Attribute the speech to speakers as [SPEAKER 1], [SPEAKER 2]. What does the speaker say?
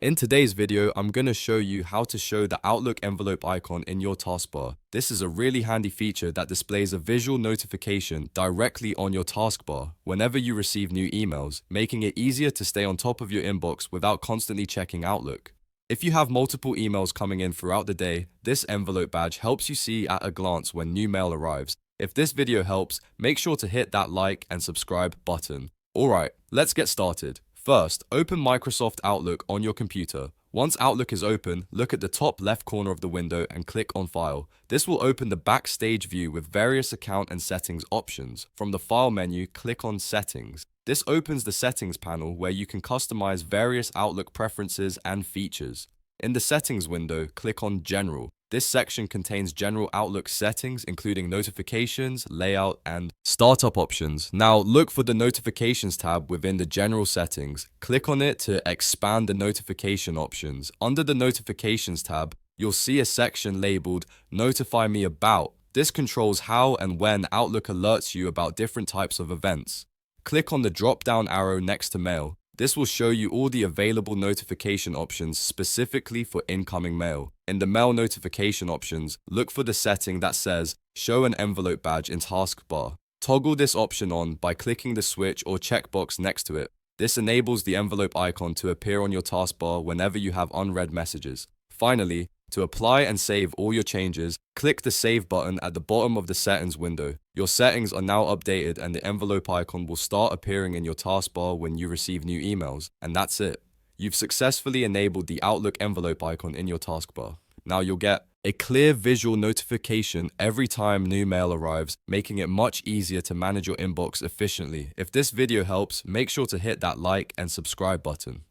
[SPEAKER 1] In today's video, I'm going to show you how to show the Outlook envelope icon in your taskbar. This is a really handy feature that displays a visual notification directly on your taskbar whenever you receive new emails, making it easier to stay on top of your inbox without constantly checking Outlook. If you have multiple emails coming in throughout the day, this envelope badge helps you see at a glance when new mail arrives. If this video helps, make sure to hit that like and subscribe button. Alright, let's get started. First, open Microsoft Outlook on your computer. Once Outlook is open, look at the top left corner of the window and click on File. This will open the Backstage view with various account and settings options. From the File menu, click on Settings. This opens the Settings panel where you can customize various Outlook preferences and features. In the Settings window, click on General. This section contains general Outlook settings, including notifications, layout, and startup options. Now, look for the Notifications tab within the General settings. Click on it to expand the notification options. Under the Notifications tab, you'll see a section labeled Notify Me About. This controls how and when Outlook alerts you about different types of events. Click on the drop-down arrow next to Mail. This will show you all the available notification options specifically for incoming mail. In the mail notification options, look for the setting that says Show an envelope badge in Taskbar. Toggle this option on by clicking the switch or checkbox next to it. This enables the envelope icon to appear on your taskbar whenever you have unread messages. Finally, to apply and save all your changes, click the Save button at the bottom of the Settings window. Your settings are now updated and the envelope icon will start appearing in your taskbar when you receive new emails. And that's it. You've successfully enabled the Outlook envelope icon in your taskbar. Now you'll get a clear visual notification every time new mail arrives, making it much easier to manage your inbox efficiently. If this video helps, make sure to hit that like and subscribe button.